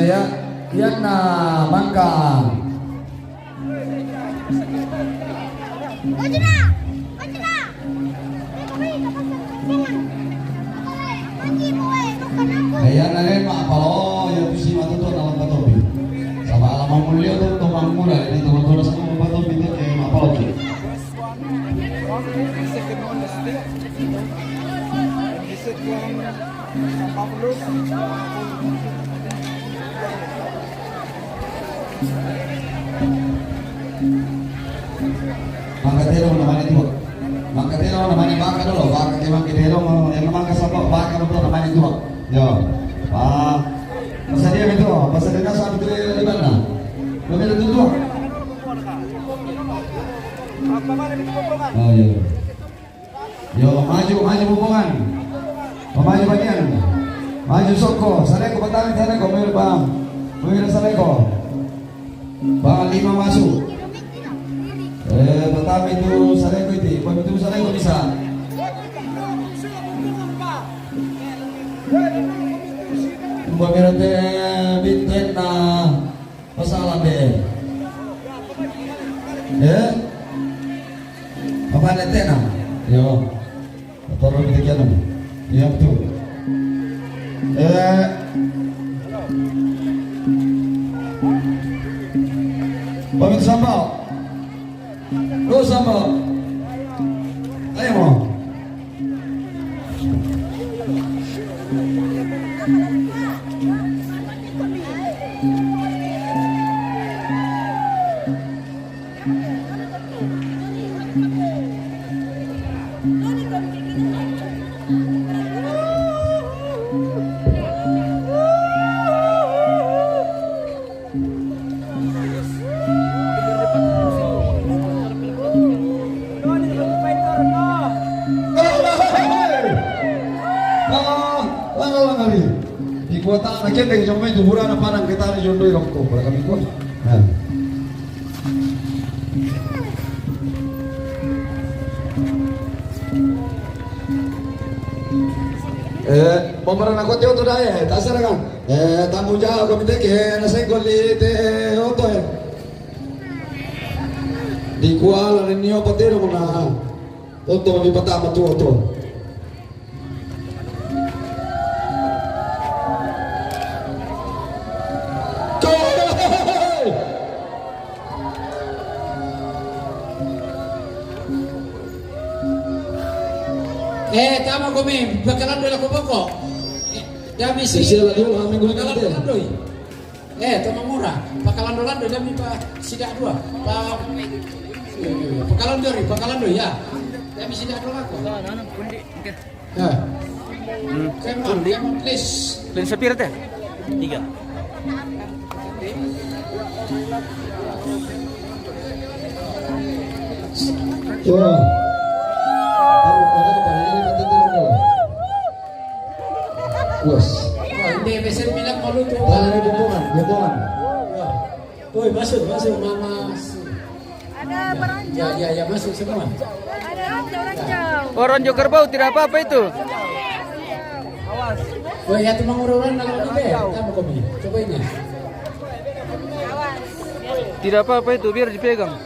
ya Yana Bangka. Ayan na rin mga palo, yung si matuto na lang patobi. Sa maalamang mulyo ito, tumang mula, hindi tumutula sa mga patobi ito, eh mga palo. Mangkatilong naman ito. Mangkatilong naman yung baka dulu. Baka di mangkatilong yang naman kasama baka dulu naman ito. Yo. Masa dia itu, masa dia sabi itu di mana? Kami itu tuh. Oh iya. Yo maju hubungan. Maju bagian. Maju soko. Sana ko batang sana ko meron bang. Meron sana ko. Bang 5 masuk. Pertama itu sana ko itu. Itu sana ko bisa. Meron binten na masalah be. Apa nanti na? Yo. Tolong demikian. Ya betul. Pamit sambal. Lo sambal. Ayo mo. Di kota anak kita cuma itu murah na parang kita ni jodoh yang kau pada kami kau. Pemeran aku tiada tu dah tak salah kan? Tamu jauh kami tak nasi goli oto di Kuala Nio patero mana? Oto di pertama tu oto. Tama kami, bakalan doy ako pokok. Dami Sisial lagi lah minggu bakalan doy. Tama murah. Bakalan doy dami pa sidak dua. Bakalan doy ya. Dami sidak dua ako. Kundi. Kundi. Please. Plan sapir teh? 3. Yo. Bos. Hindi, besar bilang maluto. Tangan hubungan. Uy, masuk mama. Ada peranjau. Ya, masuk semua. Ada ranjau. Orang Kerbau tidak apa-apa itu. Woi, ya tuh mengururan kalau gitu ya. Kamu kami. Coba ini. Tidak apa-apa itu biar dipegang.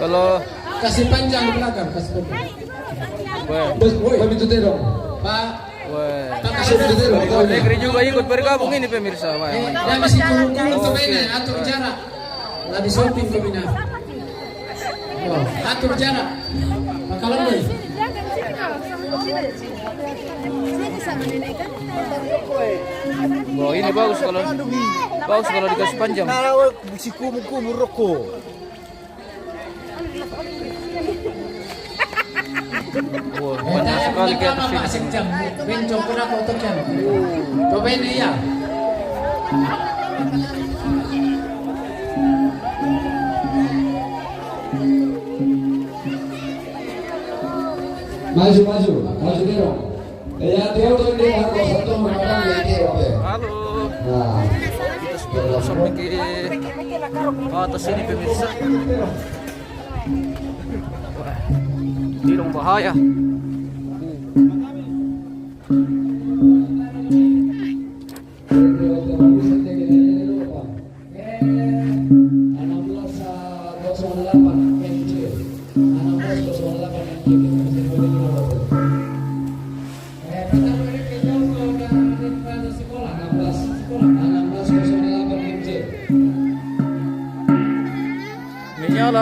Kalau Kasih panjang di belakang, kasih panjang. Bos, kami itu dong. Pak, Pak kasih itu dong. negeri juga ikut bergabung ini pemirsa. yang masih turun ke bene, atur jarak. Lah di shopping ke bina. Atur jarak. Bakalan deh. Wah, ini bagus kalau dikasih panjang. Kalau si kumur rokok. Wah, banyak sekali kayak Apa sini. sejam? Bencong pernah foto kan? Coba ini ya. Maju dong. Ya dia tuh di harus satu orang yang dia. Halo. Nah, Kita sudah sampai ke atas sini pemirsa. Wah, ini dong bahaya.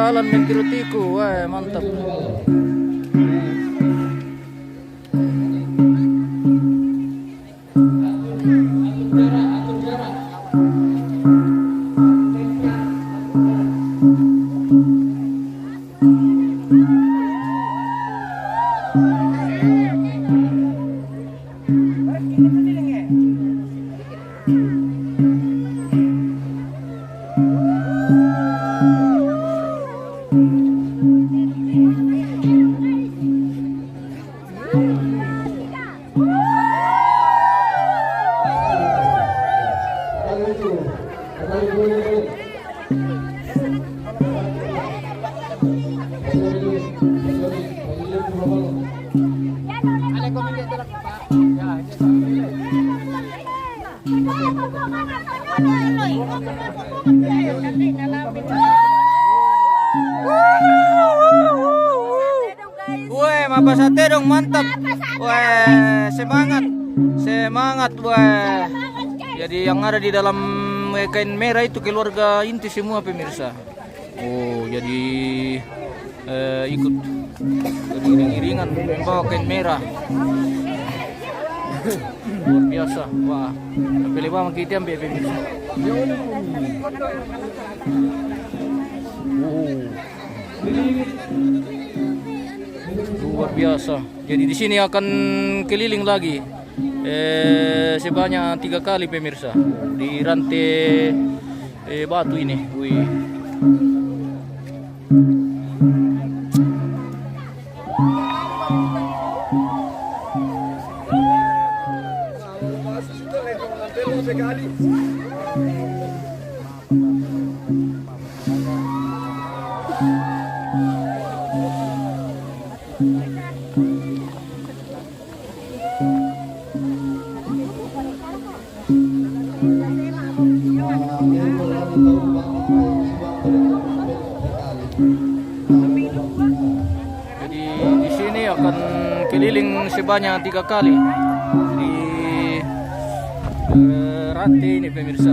jalan main kirutiku, wah mantap. Weh, mapa sate dong, mantap. Weh, semangat. Semangat, weh. Jadi yang ada di dalam kain merah itu keluarga inti semua pemirsa. Oh, jadi ikut iring-iringan membawa kain merah. Luar biasa. Wah, pilih banget kita ambil pemirsa. Luar biasa. Jadi di sini akan keliling lagi sebanyak 3 kali pemirsa di rantai batu ini. Wih. Jadi di sini akan keliling sebanyak 3 kali di rantai ini pemirsa.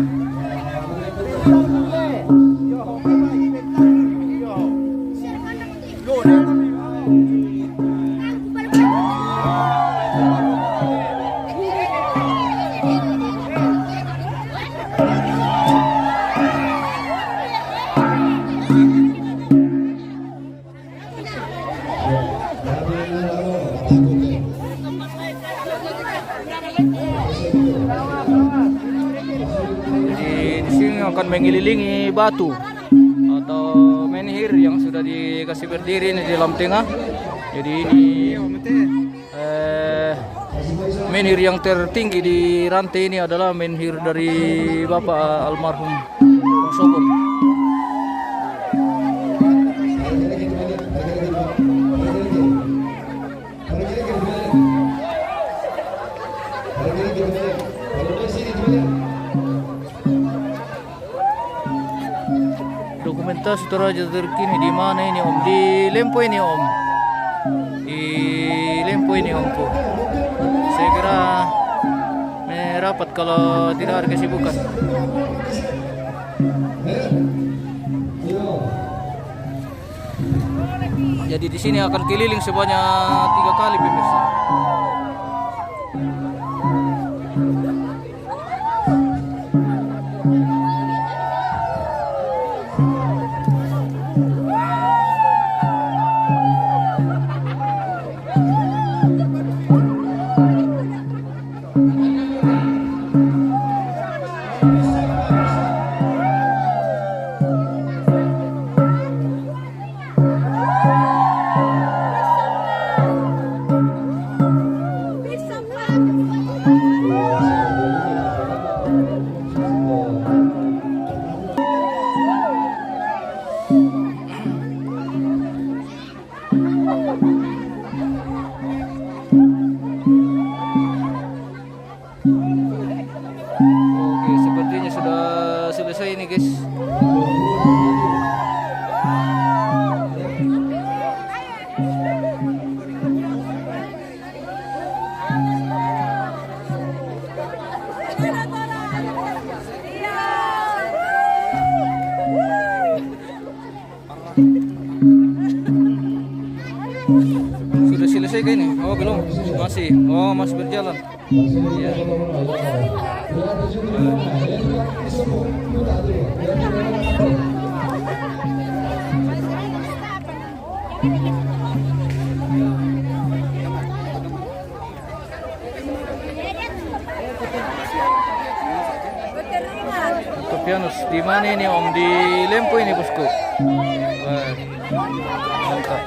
Jadi di sini akan mengelilingi batu atau menhir yang sudah dikasih berdiri ini di dalam tengah. Jadi ini menhir yang tertinggi di rantai ini adalah menhir dari Bapak almarhum Bung Sogong. Dokumentasi Toraja terkini di mana ini Om? Di Lempo ini Om. Di Lempo ini Omku. Saya kira merapat kalau tidak ada kesibukan. Jadi di sini akan keliling sebanyak 3 kali pemirsa. Oke, sepertinya sudah selesai ini guys. Iya. masih. Oh, masih berjalan. Iya. Kopianus di mana ini Om? Di Lempo ini bosku. Wah, mantap.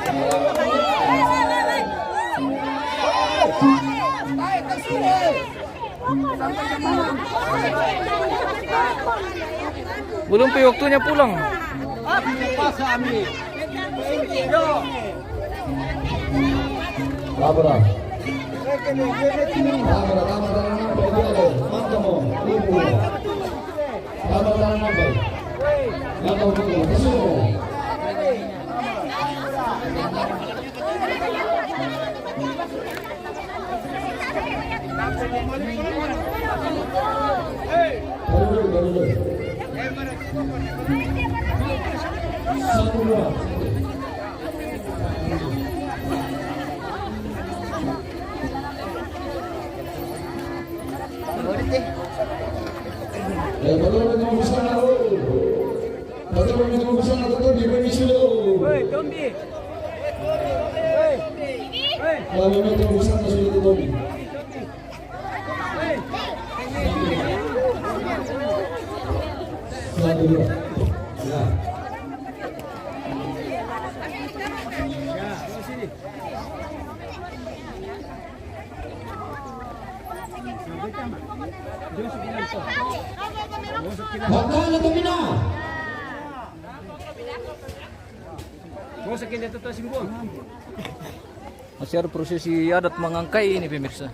Belum waktunya pulang. Masih ada prosesi adat mengangkai ini pemirsa.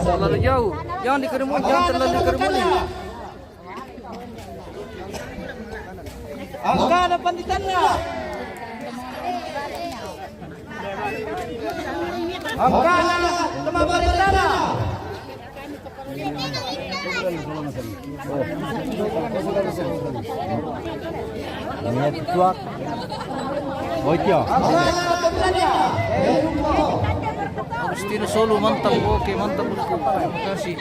Terlalu jauh, jangan dikeremun, jangan terlalu dikeremun. Angka ada panditannya. Angka sama panditannya. Agustino Solo, mantap. Oke, mantap bosku. Terima kasih.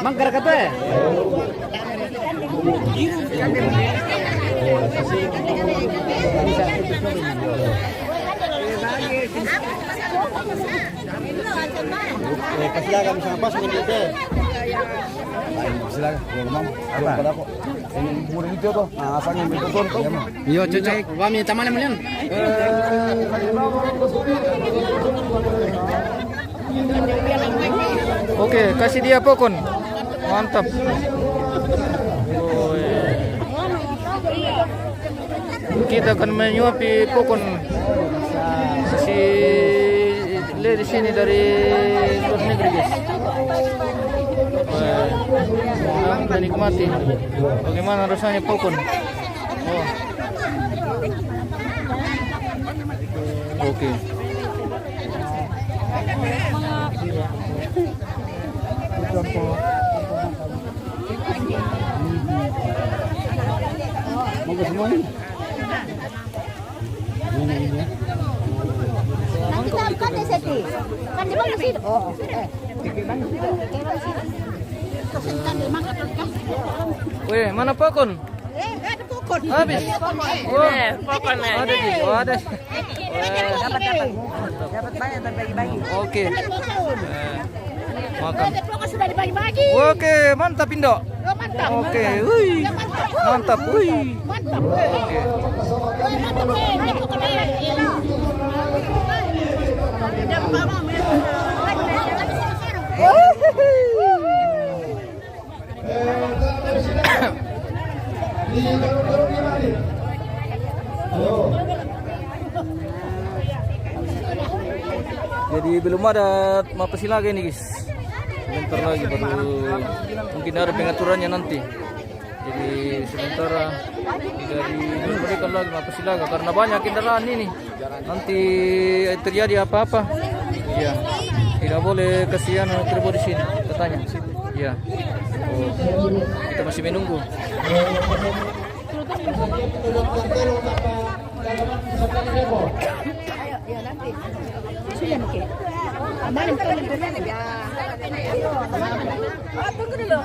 Mangkar kata. Silakan sama pas menjadi. Silakan, ngomong. Apa? Ini murid itu tuh. Nah, asalnya betul tuh. Yo, cocok. Kami taman melian. Oke, kasih dia pokon. Mantap. Kita akan menyuapi pokon si di sini dari luar negeri, guys. Kita nikmati bagaimana rasanya pokon. Oh. Oke. Mau semua nih. Kan di sini. Kan di mana situ? Oh, Weh, mana pokon? ada pokok. Habis. Oh, pokon ada di. Oh, ada. Dapat banyak terbagi-bagi. Oke. Makan. Pokok sudah dibagi-bagi. Oke, mantap Indo. Oh, mantap. Oke, wih. Mantap, wih. Mantap. Oke. Jadi belum ada mapesi lagi nih guys. Bentar lagi baru mungkin ada pengaturannya nanti. Jadi sementara tidak diberikan lagi Mapes Silaga karena banyak kendaraan ini. Nanti terjadi apa-apa. Iya. Tidak boleh kasihan Kribo di sini katanya. Iya. Oh, kita masih menunggu. Tunggu dulu.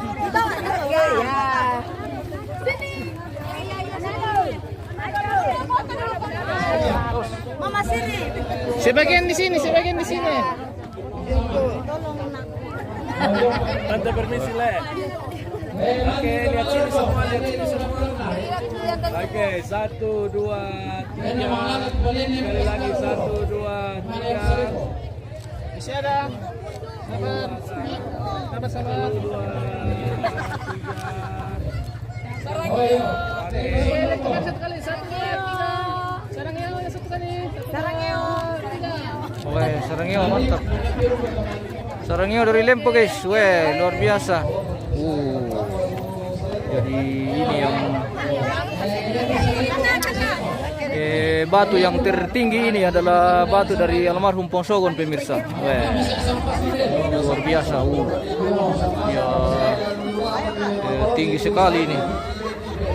Mama sini. Sebagian di sini. Tante permisi le. Oke, lihat sini semua, Oke, 1, 2, 3. Sekali lagi 1, 2, 3. Masih ada. Sabar. 1, 2, 3. Weh, Sarangeo mantap. Sarangeo dari Lempo guys, weh luar biasa. Jadi ini yang batu yang tertinggi ini adalah batu dari almarhum Pongsogon pemirsa. Weh, luar biasa. Ya, tinggi sekali ini.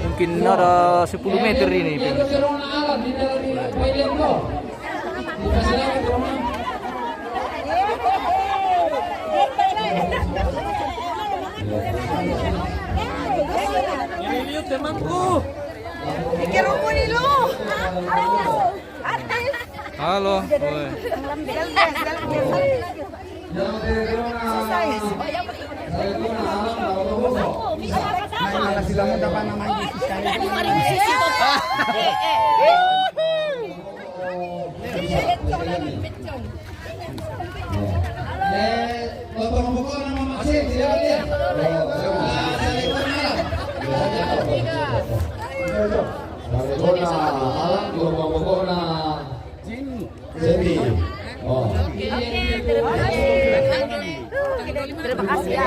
Mungkin ada 10 meter ini pemirsa. Ini lihat temanku. Halo. Weh. Terima kasih ya.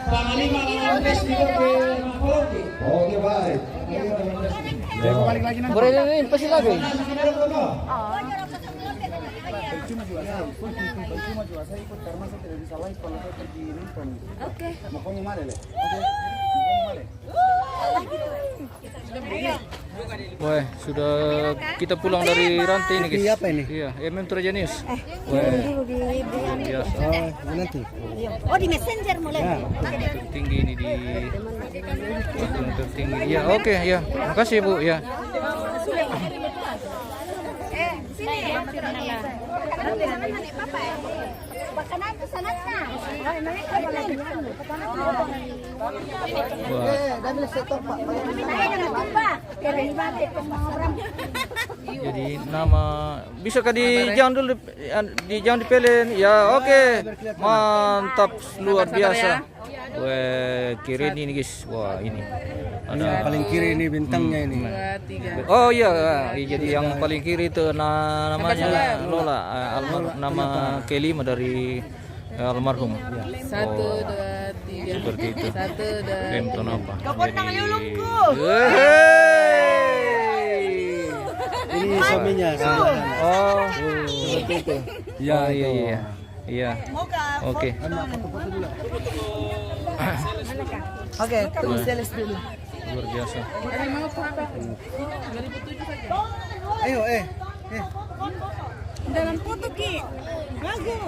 Panglima lawan festival ke Mapoloki. Oke, baik. Boleh ini pasti lagi. Percuma juga saya ikut karena saya tidak bisa live kalau saya pergi nonton. Oke. Mau kamu mana le? Wah, sudah kita pulang dari rantai ini guys. Apa ini? Iya, MM Trajanius. Dulu di Biasa. Nanti. Oh, di Messenger mulai. Tertinggi ini di batu yang tertinggi. Ya, oke ya. Makasih Bu ya. Sini. Papa. Makanan ke sana. Jadi nama bisakah jangan dulu jangan dipelin ya. Oke, mantap luar biasa. Wah, kiri ini guys. Wah, ini ada Paling kiri ini bintangnya ini. oh iya, jadi yang paling kiri itu namanya Lola, nama kelima dari almarhum. 1, 2, 3. Seperti itu. 1, 2. Benton apa? Ini suaminya. Oh, seperti itu. Iya. Oke. Oke, tunggu seles dulu. Luar biasa. Ayo, Dalam foto Ki. Lagu.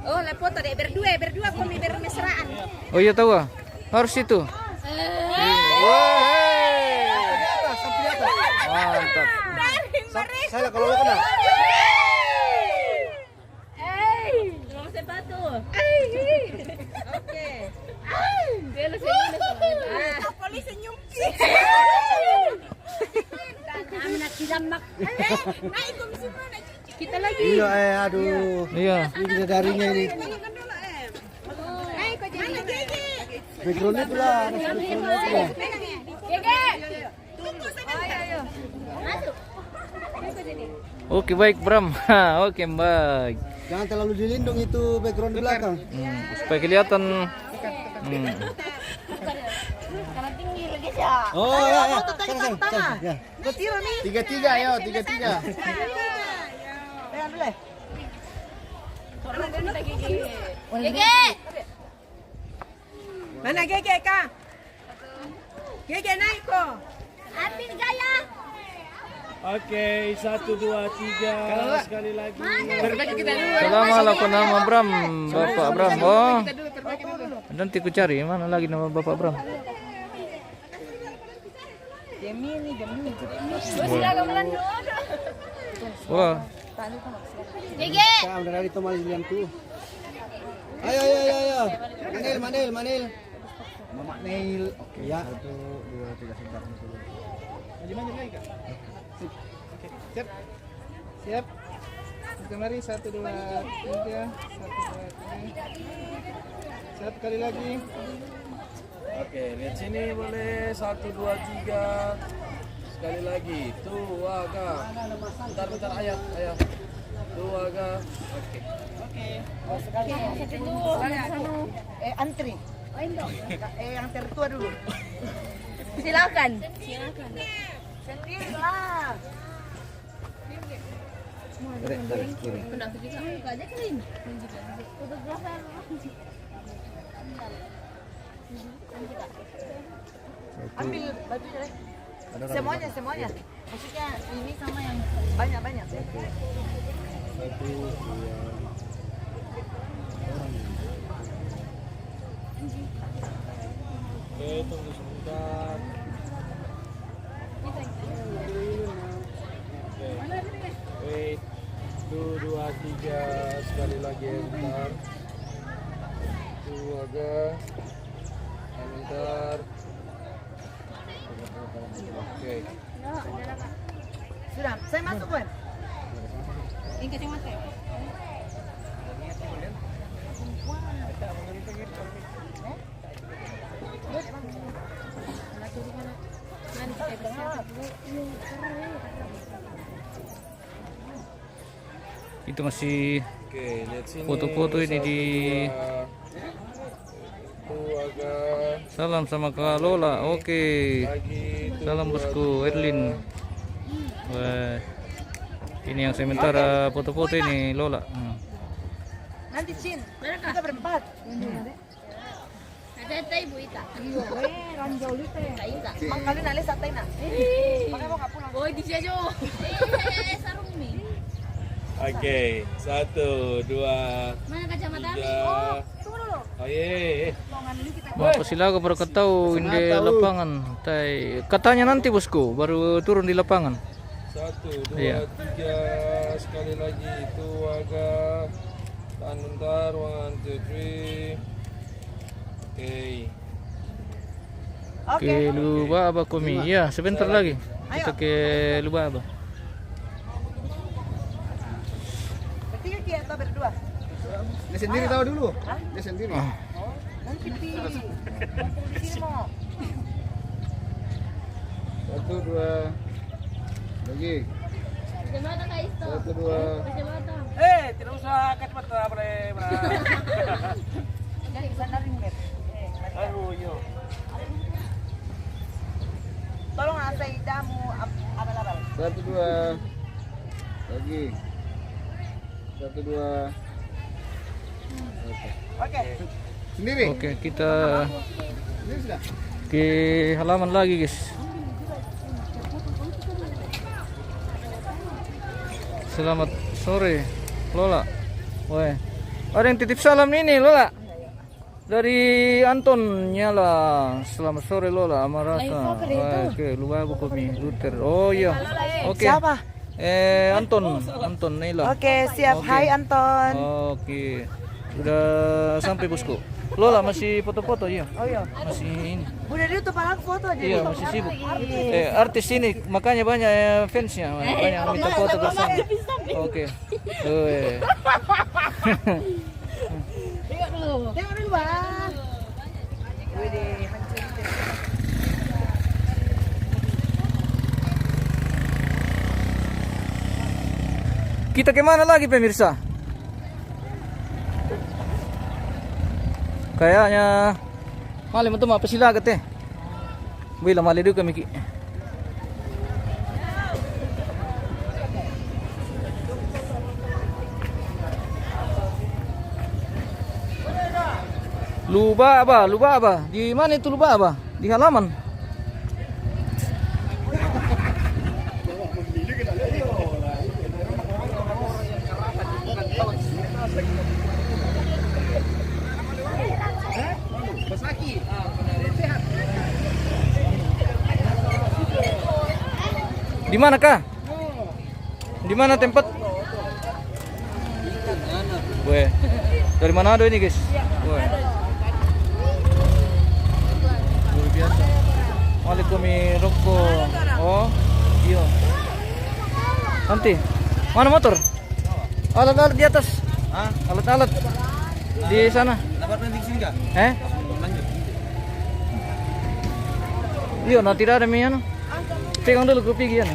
Oh, la foto deh berdua kami bermesraan. Oh iya tahu ah. Harus itu. Mantap. Saya kalau lo kena. Mau sepatu. Oke. Polis senyum. Kita lagi. Iya, aduh. Iya. Ini darinya ini. Backgroundnya itu lah. Tunggu sebentar. Masuk. Oke baik Bram. Oke baik. Jangan terlalu dilindung itu background di belakang. Supaya kelihatan. Karena tinggi lagi ya. Oh ya ya. Sana. Ya. Tiro nih. 3-3 yo, 3-3. Pegang dulu. Gege. Mana Gege kak? Gege naik kok. Ambil gaya. Oke, 1, 2, 3. Sekali lagi. Selama laku nama Bram, Bapak Bram. Oh. Nanti ku cari mana lagi nama Bapak Bram. Wah. Gege. Udah dari tomal lianku. Ayo. Manil. Mama Nail. Oke ya. 1, 2, 3 sebentar. Maju lagi Kak. Oke. Siap. Kemari 1, 2, 3. 1, 2, 3. Satu kali lagi. Oke, lihat sini boleh. 1, 2, 3. Sekali lagi. Tuh, Kak. Bentar ayah. Tuh, Kak. Antri. Yang tertua dulu. Silakan. Sendirilah. Ambil bajunya deh. Semuanya. Maksudnya ini sama yang banyak. Oke, tunggu sebentar. Oke. Wait. 1, 2, 3. Sekali lagi bentar. Tuh agak. Bentar. Oke. Sudah, saya masuk kan? Ini kacamata. Itu masih Oke, lihat sini. foto-foto ini di Tuh agak salam sama Kak Lola. Oke. lagi. Salam bosku Erlin. Wah. Ini yang sementara foto-foto ini Lola. Nanti Cin, kita berempat. Ada ibu Ita. Mang kali nalis santai nak. Pakai mau nggak pulang? Oh, di sini aja. Sarung nih. Oke, 1, 2, Mana kacamata? 3. Tunggu dulu. Ayo. Bapak Silaga baru ketahu di lapangan. Katanya nanti bosku baru turun di lapangan. 1, 2, Iya. 3. Sekali lagi. Itu agak. Tahan bentar. 1, 2, 3. Oke. Ke Lubaba Komi. Ya, sebentar lagi. Kita ke Lubaba. Bertiga Ki atau berdua? Dia sendiri tahu dulu. Dia sendiri. Nanti di sini mau. 1, 2. Lagi. Kacamata Kak Isto. 1, 2. Kacamata. Tidak usah kacamata boleh. Jadi sandarin Mer. Aduh, yo. Tolong asai damu abal-abal. 1, 2. Lagi. 1, 2. Oke. Sendiri. Oke, kita Sendiri sudah. ke halaman lagi, guys. Selamat sore, Lola. Woi, ada yang titip salam ini, Lola. Dari Anton Nyala. Selamat sore, Lola. Amarasa. Oke, Lubaba Komi Luther. Oh iya. Oke. Siapa? Anton Nela. Oke, siap. Oke. Hai Anton. Oke. Sudah sampai bosku. Lola masih foto-foto ya? Oh iya. Masih ini. Udah di YouTube aku foto aja. Iya, masih sibuk. Artis ini makanya banyak fansnya, banyak yang minta foto bersama. Oke. Tengok dulu. Tengok dulu, Bang. Wih, hancur. Kita kemana lagi pemirsa? Kayaknya malam itu apa sila agak teh? Bila mali dulu kami. Luba apa? Di mana itu luba apa? Di halaman. Di mana kah? Di mana tempat? Weh, dari Manado ini guys. Weh. Luar biasa. Malik kami rokok. Oh, iya. Nanti, mana motor? Alat-alat di atas. Hah? Alat-alat di sana. Dapat nanti sini kah? Lanjut. Iya, nah tidak ada minyak. Pegang dulu kopi gian.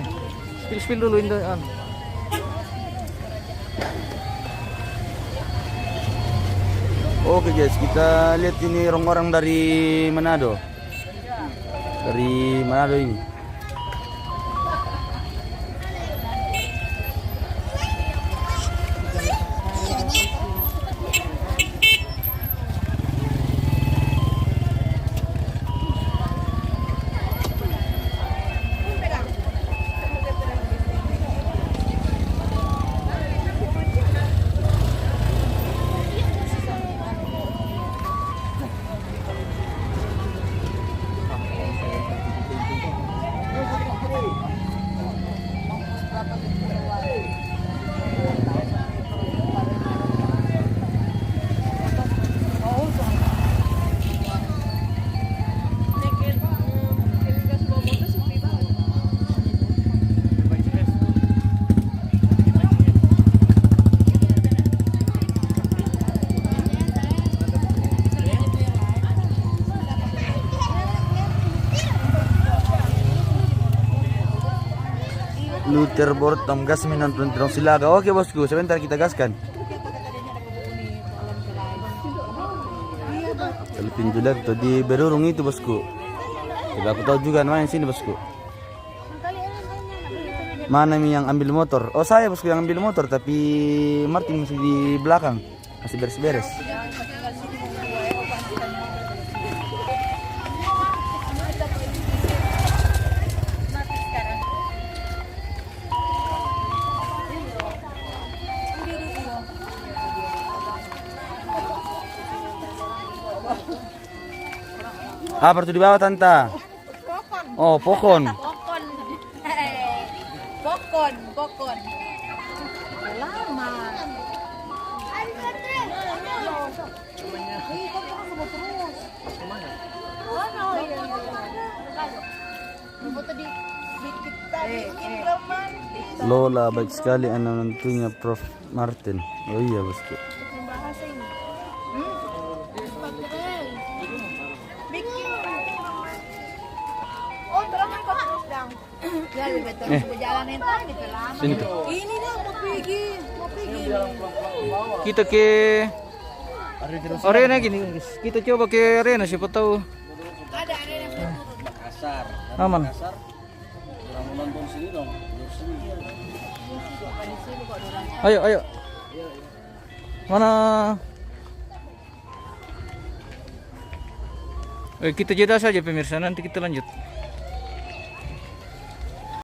Spill dulu ini. Oke guys, kita lihat ini orang-orang dari Manado. Dari Manado ini. Luther Bortom gas minan Terong Silaga. Oke bosku, sebentar kita gaskan. Kalau pintu tuh di berurung itu bosku. Tidak aku tahu juga namanya sini bosku. Mana yang ambil motor? Oh saya bosku yang ambil motor, tapi Martin masih di belakang, masih beres-beres. Apa tuh di bawah tanta? Pokon. Oh pohon. Pokon. Pokon. Lama. Lola baik sekali anak menantunya Prof Martin. Oh iya bosku. Sini tuh. Ini dah mau pergi. Kita ke arena gini guys. Kita coba ke arena siapa tahu. Ada arena. Aman. Ayo. Mana? Kita jeda saja pemirsa, nanti kita lanjut.